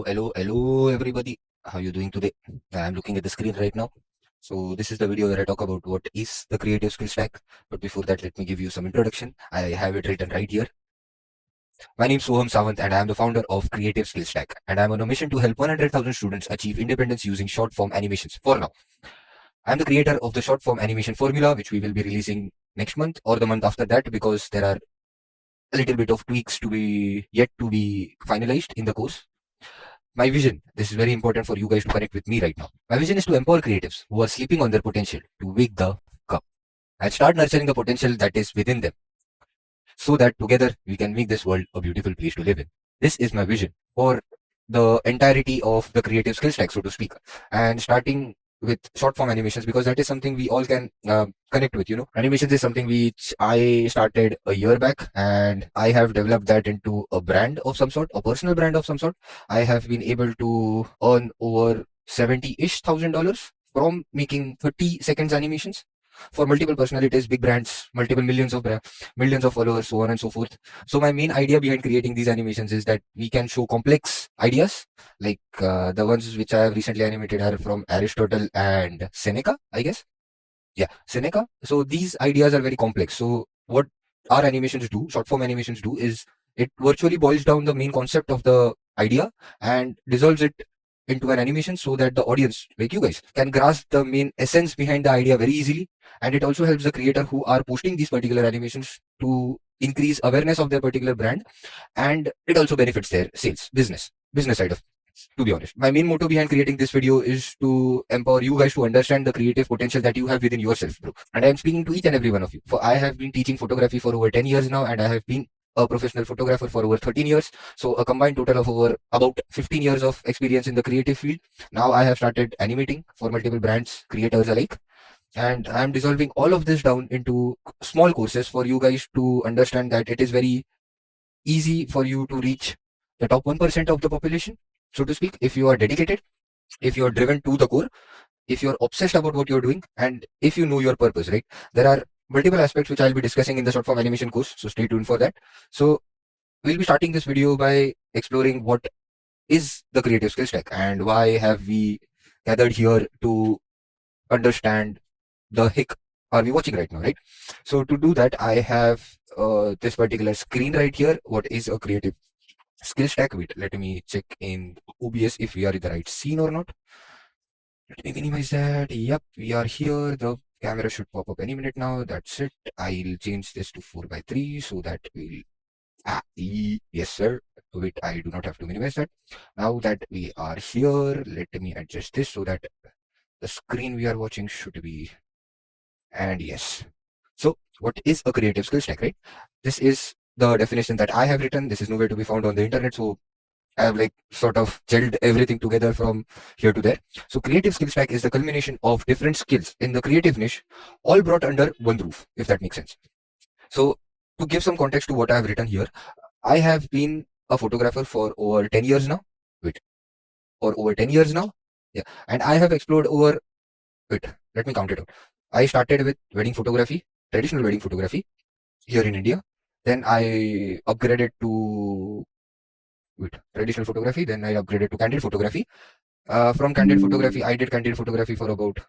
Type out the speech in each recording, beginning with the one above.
Hello, everybody. How you doing today? I'm looking at the screen right now. So this is the video where I talk about what is the creative skill stack. But before that, let me give you some introduction. I have it written right here. My name is Soham Sawant, and I am the founder of Creative Skill Stack. And I'm on a mission to help 100,000 students achieve independence using short form animations. For now, I'm the creator of the short form animation formula, which we will be releasing next month or the month after that, because there are a little bit of tweaks to be yet to be finalized in the course. My vision, this is very important for you guys to connect with me right now. My vision is to empower creatives who are sleeping on their potential to wake the fuck up and start nurturing the potential that is within them so that together we can make this world a beautiful place to live in. This is my vision for the entirety of the creative skill stack, so to speak, and starting with short form animations, because that is something we all can connect with. Animations is something which I started a year back, and I have developed that into a brand of some sort, a personal brand of some sort. I have been able to earn over 70-ish thousand dollars from making 30 seconds animations for multiple personalities, big brands, multiple millions of followers, so on and so forth. So my main idea behind creating these animations is that we can show complex ideas, like the ones which I have recently animated are from Aristotle and Seneca, I guess. Yeah, Seneca. So these ideas are very complex. So what our animations do, short form animations do, is it virtually boils down the main concept of the idea and dissolves it into an animation so that the audience, like you guys, can grasp the main essence behind the idea very easily. And it also helps the creator who are posting these particular animations to increase awareness of their particular brand, and it also benefits their sales, business side of, to be honest. My main motto behind creating this video is to empower you guys to understand the creative potential that you have within yourself, bro. And I'm speaking to each and every one of you. For I have been teaching photography for over 10 years now, and I have been a professional photographer for over 13 years. So a combined total of over about 15 years of experience in the creative field. Now I have started animating for multiple brands, creators alike. And I'm dissolving all of this down into small courses for you guys to understand that it is very easy for you to reach the top 1% of the population, so to speak, if you are dedicated, if you are driven to the core, if you're obsessed about what you're doing, and if you know your purpose, right? There are multiple aspects which I'll be discussing in the short form animation course, so stay tuned for that. So we'll be starting this video by exploring what is the creative skill stack and why have we gathered here to understand the heck are we watching right now, right? So to do that, I have this particular screen right here. What is a creative skill stack? Wait, let me check in OBS if we are in the right scene or not. Let me minimize that. Yep, we are here. The camera should pop up any minute now. That's it. I'll change this to 4:3 so that we'll. Yes, sir. Wait, I do not have to minimize that. Now that we are here, let me adjust this so that the screen we are watching should be. And yes. So, what is a creative skill stack, right? This is the definition that I have written. This is nowhere to be found on the internet. So, I have like sort of gelled everything together from here to there. So creative skill stack is the culmination of different skills in the creative niche, all brought under one roof, if that makes sense. So to give some context to what I have written here, I have been a photographer for over 10 years now. Wait, or over 10 years now? Yeah. And I have explored over, wait, let me count it out. I started with wedding photography, traditional wedding photography here in India. Then I upgraded to traditional photography. Then I upgraded to candid photography. From candid photography, I did candid photography for about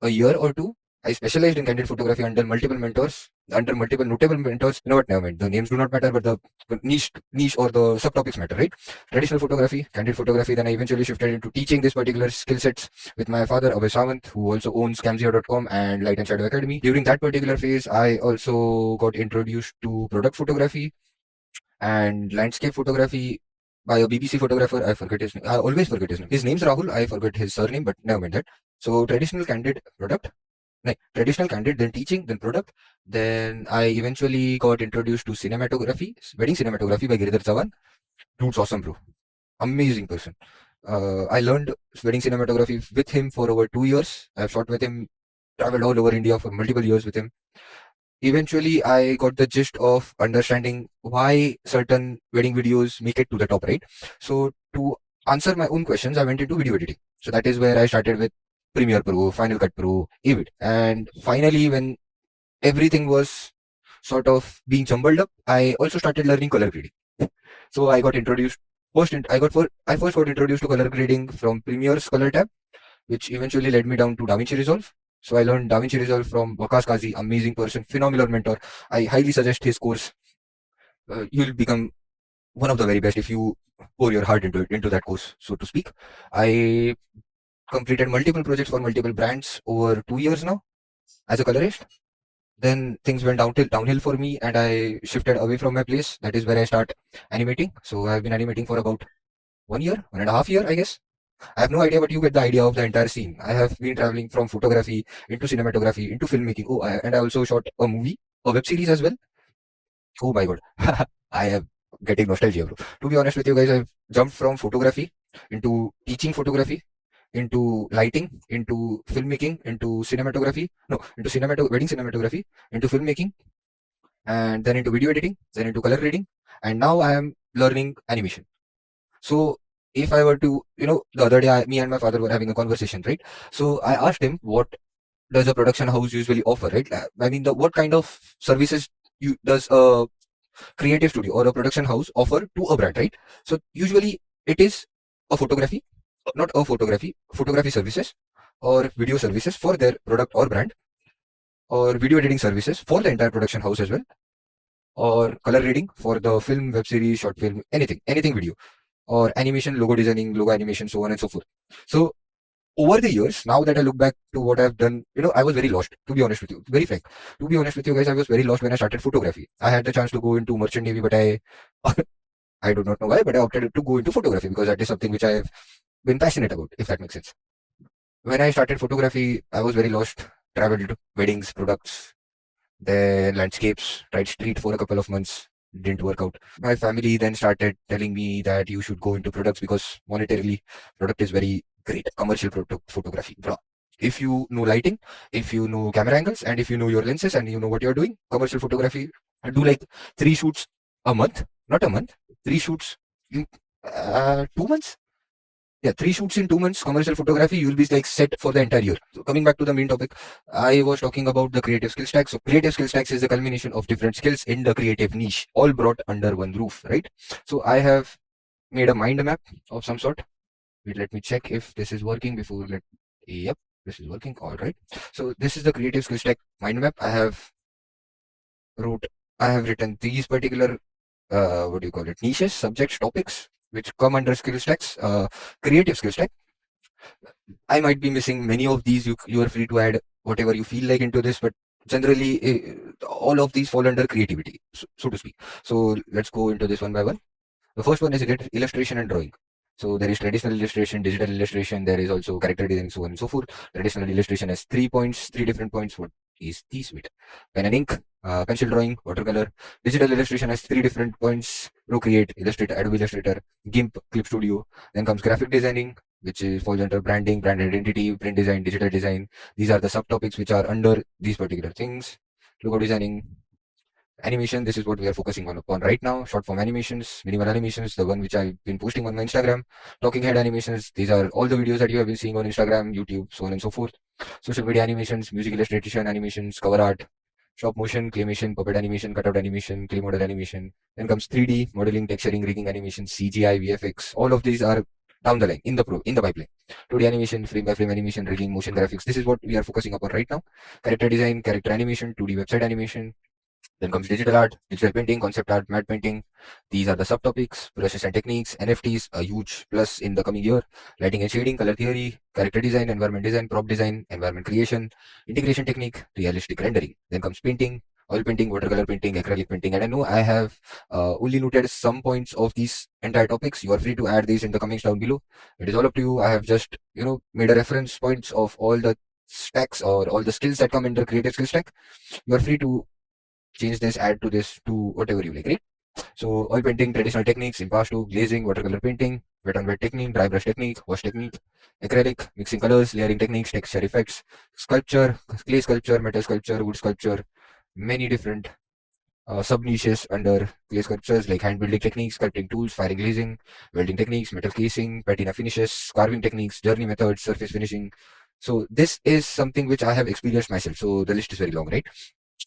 a year or two. I specialized in candid photography under multiple mentors, under multiple notable mentors. You know what? Never mind. The names do not matter, but the niche or the subtopics matter, right? Traditional photography, candid photography. Then I eventually shifted into teaching this particular skill sets with my father, Abhay Sawant, who also owns Camzia.com and Light and Shadow Academy. During that particular phase, I also got introduced to product photography and landscape photography by a BBC photographer. I forget his name. I always forget his name. His name's Rahul. I forget his surname, but never mind that. So traditional candid product, traditional candid, then teaching, then product. Then I eventually got introduced to cinematography, wedding cinematography by Giridhar Chavan. Dude's awesome, bro. Amazing person. I learned wedding cinematography with him for over 2 years. I've shot with him, traveled all over India for multiple years with him. Eventually I got the gist of understanding why certain wedding videos make it to the top, right? So to answer my own questions, I went into video editing. So that is where I started with Premiere Pro, Final Cut Pro, Avid. And finally, when everything was sort of being jumbled up, I also started learning color grading. So I got introduced I first got introduced to color grading from Premiere's Color tab, which eventually led me down to DaVinci Resolve. So I learned DaVinci Resolve from Waqas Kazi, amazing person, phenomenal mentor. I highly suggest his course. You'll become one of the very best if you pour your heart into it, into that course, so to speak. I completed multiple projects for multiple brands over 2 years now as a colorist. Then things went downhill for me, and I shifted away from my place. That is where I start animating. So I've been animating for about 1 year, 1.5 years, I guess. I have no idea, but you get the idea of the entire scene. I have been traveling from photography into cinematography into filmmaking. Oh, and I also shot a movie, a web series as well. Oh my god, I am getting nostalgia, bro. To be honest with you guys, I've jumped from photography into teaching photography, into lighting, into filmmaking, into cinematography. No, into wedding cinematography, into filmmaking, and then into video editing, then into color grading, and now I am learning animation. So if I were to, the other day, me and my father were having a conversation, right? So I asked him, what does a production house usually offer, right? I mean, what kind of services does a creative studio or a production house offer to a brand, right? So usually it is a photography, not a photography services or video services for their product or brand, or video editing services for the entire production house as well, or color grading for the film, web series, short film, anything video, or animation, logo designing, logo animation, so on and so forth. So over the years, now that I look back to what I've done, I was very lost, to be honest with you. Very frank. To be honest with you guys, I was very lost when I started photography. I had the chance to go into merchant navy, but I do not know why, but I opted to go into photography because that is something which I've been passionate about, if that makes sense. When I started photography, I was very lost. Traveled weddings, products, then landscapes, tried street for a couple of months, didn't work out. My family then started telling me that you should go into products because monetarily, product is very great. Commercial product photography, bro. If you know lighting, if you know camera angles, and if you know your lenses and you know what you're doing, commercial photography, do like 3 shoots a month, not a month, 3 shoots in 2 months. Yeah, 3 shoots in 2 months, commercial photography, you'll be like set for the entire year. So coming back to the main topic, I was talking about the creative skill stack. So creative skill stacks is the culmination of different skills in the creative niche, all brought under one roof, right? So I have made a mind map of some sort. Wait, let me check if this is working before yep, this is working. All right. So this is the creative skill stack mind map. I have written these particular what do you call it, niches, subjects, topics, which come under skill stacks, creative skill stack. I might be missing many of these. You are free to add whatever you feel like into this, but generally all of these fall under creativity, so to speak. So let's go into this one by one. The first one is illustration and drawing. So there is traditional illustration, digital illustration. There is also character design, so on and so forth. Traditional illustration has 3 points, 3 different points. What is these? Wait, pen and ink, pencil drawing, watercolor. Digital illustration has 3 different points: Procreate, Illustrator, Adobe Illustrator, GIMP, Clip Studio. Then comes graphic designing, which falls under branding, brand identity, print design, digital design. These are the subtopics which are under these particular things. Logo designing, animation, this is what we are focusing upon right now. Short form animations, minimal animations, the one which I've been posting on my Instagram. Talking head animations, these are all the videos that you have been seeing on Instagram, YouTube, so on and so forth. Social media animations, music illustration animations, cover art, stop motion, claymation, puppet animation, cutout animation, clay model animation. Then comes 3D modeling, texturing, rigging animation, CGI, VFX. All of these are down the line in the pipeline. 2D animation, frame by frame animation, rigging, motion graphics. This is what we are focusing upon right now. Character design, character animation, 2D website animation. Then comes digital art, digital painting, concept art, matte painting. These are the subtopics. Brushes and techniques, NFTs, a huge plus in the coming year. Lighting and shading, color theory, character design, environment design, prop design, environment creation, integration technique, realistic rendering. Then comes painting, oil painting, watercolor painting, acrylic painting. And I know I have only noted some points of these entire topics. You are free to add these in the comments down below. It is all up to you. I have just, made a reference points of all the stacks or all the skills that come in the creative skill stack. You are free to change this, add to this, to whatever you like, right? So oil painting, traditional techniques, impasto, glazing, watercolor painting, wet on wet technique, dry brush technique, wash technique, acrylic, mixing colors, layering techniques, texture effects, sculpture, clay sculpture, metal sculpture, wood sculpture, many different sub niches under clay sculptures like hand building techniques, sculpting tools, firing glazing, welding techniques, metal casing, patina finishes, carving techniques, journey methods, surface finishing. So this is something which I have experienced myself. So the list is very long, right?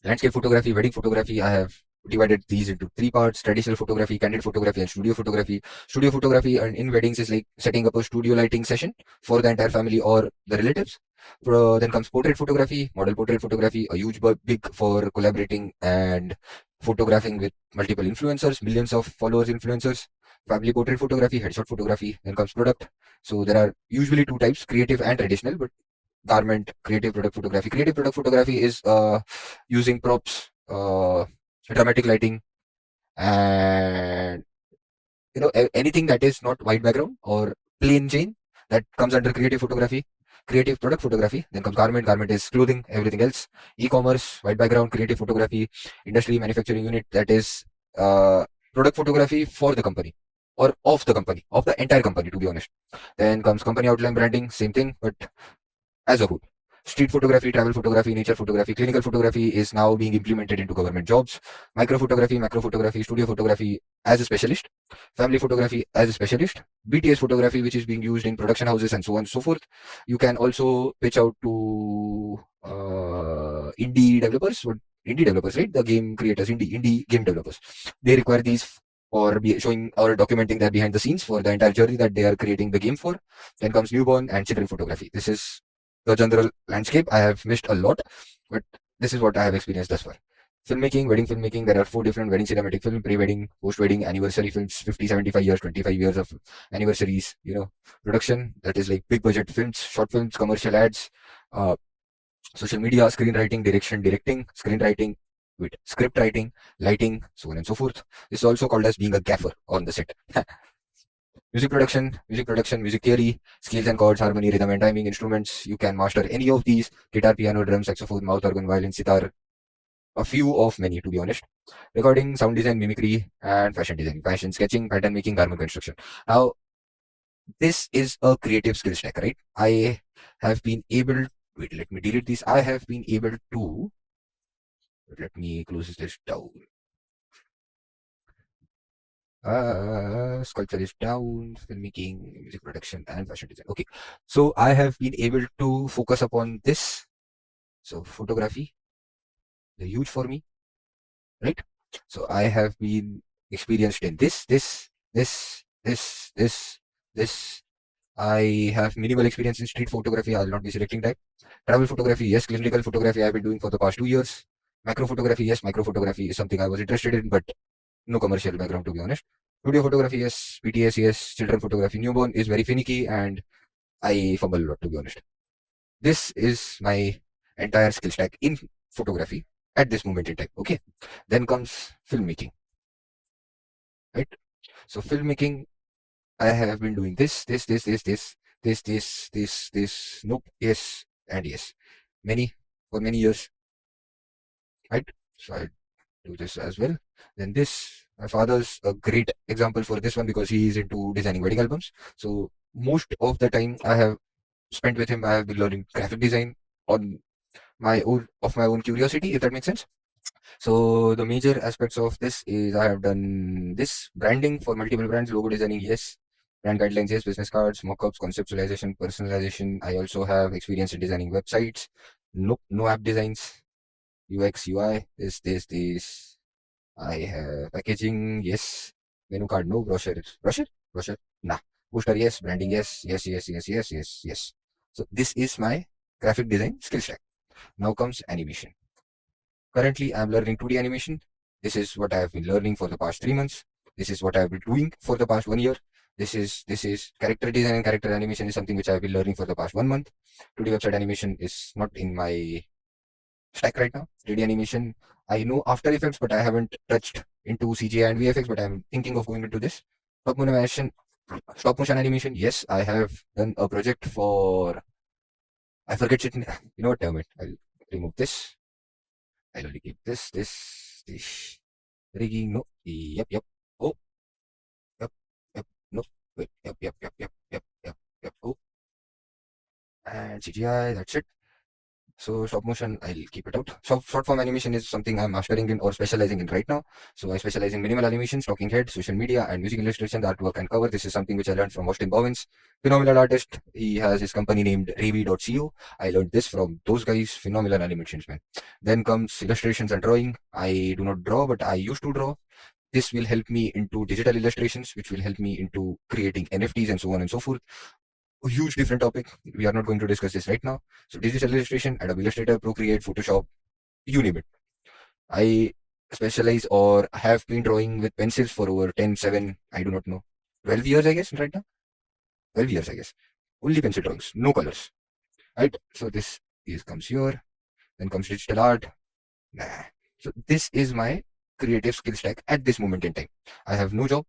Landscape photography, wedding photography, I have divided these into three parts: traditional photography, candid photography, and studio photography. Studio photography and in weddings is like setting up a studio lighting session for the entire family or the relatives. Then comes portrait photography, model portrait photography, a huge big for collaborating and photographing with multiple influencers, millions of followers influencers. Family portrait photography, headshot photography. Then comes product. So there are usually two types: creative and traditional, but garment, creative product photography. Creative product photography is using props, dramatic lighting, and anything that is not white background or plain Jane, that comes under creative photography. Creative product photography. Then comes garment. Garment is clothing, everything else. E-commerce, white background, creative photography. Industry, manufacturing unit, that is product photography for the company or of the company, of the entire company, to be honest. Then comes company outline branding, same thing, but as a whole. Street photography, travel photography, nature photography, clinical photography is now being implemented into government jobs. Micro photography, macro photography, studio photography as a specialist, family photography as a specialist, BTS photography, which is being used in production houses and so on and so forth. You can also pitch out to indie developers, right? The game creators, indie game developers. They require these for showing or documenting their behind the scenes for the entire journey that they are creating the game for. Then comes newborn and children photography. This is the general landscape. I have missed a lot, but this is what I have experienced thus far. Filmmaking, wedding filmmaking, there are four different: wedding cinematic film, pre-wedding, post-wedding, anniversary films, 50, 75 years, 25 years of anniversaries, production, that is like big budget films, short films, commercial ads, uh, social media, screenwriting, directing, screenwriting, script writing, lighting, so on and so forth. This is also called as being a gaffer on the set. Music production, music theory, scales and chords, harmony, rhythm and timing, instruments. You can master any of these: guitar, piano, drum, saxophone, mouth organ, violin, sitar, a few of many, to be honest. Recording, sound design, mimicry, and fashion design, fashion sketching, pattern making, garment construction. Now, this is a creative skill stack, right? I have been able, wait, let me delete this. I have been able to, let me close this down. Sculpture is down, filmmaking, music production, and fashion design. Okay, so I have been able to focus upon this. So photography, they're huge for me, right? So I have been experienced in this. I have minimal experience in street photography. I'll not be selecting that. Travel photography, yes. Clinical photography, I've been doing for the past 2 years. Macro photography, yes. Micro photography is something I was interested in, but no commercial background, to be honest. Studio photography, yes. PTS, yes. Children photography. Newborn is very finicky and I fumble a lot, to be honest. This is my entire skill stack in photography at this moment in time. Okay. Then comes filmmaking, right? So filmmaking, I have been doing this. Nope, yes, and yes. For many years, right? So I do this as well. Then this, my father's a great example for this one because he is into designing wedding albums. So most of the time I have spent with him, I have been learning graphic design on my own curiosity, if that makes sense. So the major aspects of this is I have done this branding for multiple brands, logo designing, yes, brand guidelines, yes, business cards, mockups, conceptualization, personalization. I also have experience in designing websites. Nope, no app designs, UX, UI, this. I have packaging, yes. Menu card, no. Brochure, nah. Poster, yes. Branding, yes. So this is my graphic design skill stack. Now comes animation. Currently, I'm learning 2D animation. This is what I have been learning for the past 3 months. This is what I have been doing for the past 1 year. This is character design and character animation is something which I have been learning for the past 1 month. 2D website animation is not in my stack right now. 3D animation, I know After Effects, but I haven't touched into CGI and VFX, but I'm thinking of going into this. Stop motion animation, stop motion animation. Yes, I have done a project for. I forget it. You know what? Damn it! I'll remove this. I'll only keep this. Rigging, no. Yep. Oh, yep, yep. No. Wait. Yep. Oh, and CGI. That's it. So stop motion, I'll keep it out. So short form animation is something I'm mastering in or specializing in right now. So I specialize in minimal animations, talking head, social media, and music illustration, artwork, and cover. This is something which I learned from Austin Bowens, phenomenal artist. He has his company named Revi.co. I learned this from those guys, phenomenal animations, man. Then comes illustrations and drawing. I do not draw, but I used to draw. This will help me into digital illustrations, which will help me into creating NFTs and so on and so forth. A huge different topic. We are not going to discuss this right now. So digital illustration, Adobe Illustrator, Procreate, Photoshop, you name it. I specialize or have been drawing with pencils for over 10, 7, I do not know, 12 years, I guess, right now. 12 years, I guess. Only pencil drawings, no colors. Right? So this is comes here, then comes digital art. Nah. So this is my creative skill stack at this moment in time. I have no job.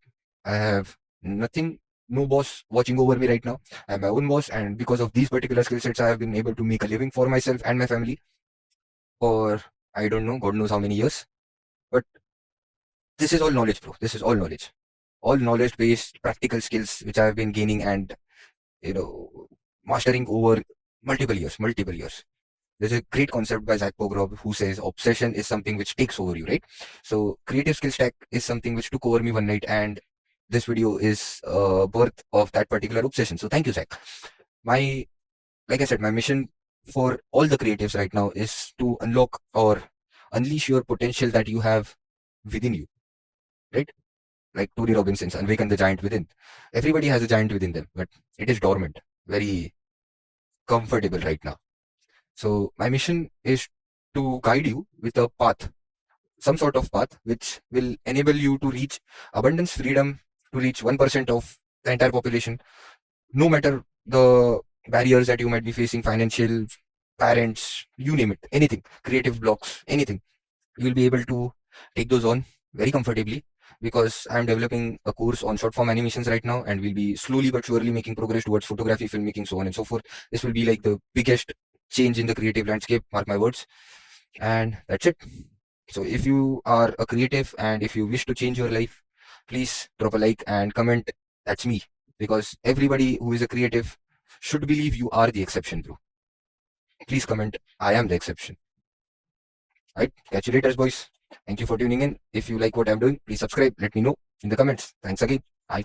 I have nothing, no boss watching over me right now. I'm my own boss, and because of these particular skill sets, I have been able to make a living for myself and my family for I don't know, God knows how many years. But this is all knowledge, bro. This is all knowledge based practical skills which I have been gaining and you know mastering over multiple years, multiple years. There's a great concept by Zach Pogrov who says obsession is something which takes over you, right? So creative skill stack is something which took over me one night, and this video is birth of that particular obsession. So thank you, Zach. My like I said, my mission for all the creatives right now is to unlock or unleash your potential that you have within you, right? Like Tony Robinson's Awaken the Giant Within. Everybody has a giant within them, but it is dormant, very comfortable right now. So my mission is to guide you with a path, some sort of path, which will enable you to reach abundance, freedom, to reach 1% of the entire population, no matter the barriers that you might be facing, financial, parents, you name it, anything, creative blocks, anything. You'll be able to take those on very comfortably because I'm developing a course on short form animations right now, and we'll be slowly but surely making progress towards photography, filmmaking, so on and so forth. This will be like the biggest change in the creative landscape, mark my words. And that's it. So if you are a creative and if you wish to change your life, please drop a like and comment, that's me. Because everybody who is a creative should believe you are the exception, bro. Please comment, I am the exception. Right? Catch you later, boys. Thank you for tuning in. If you like what I'm doing, please subscribe. Let me know in the comments. Thanks again. I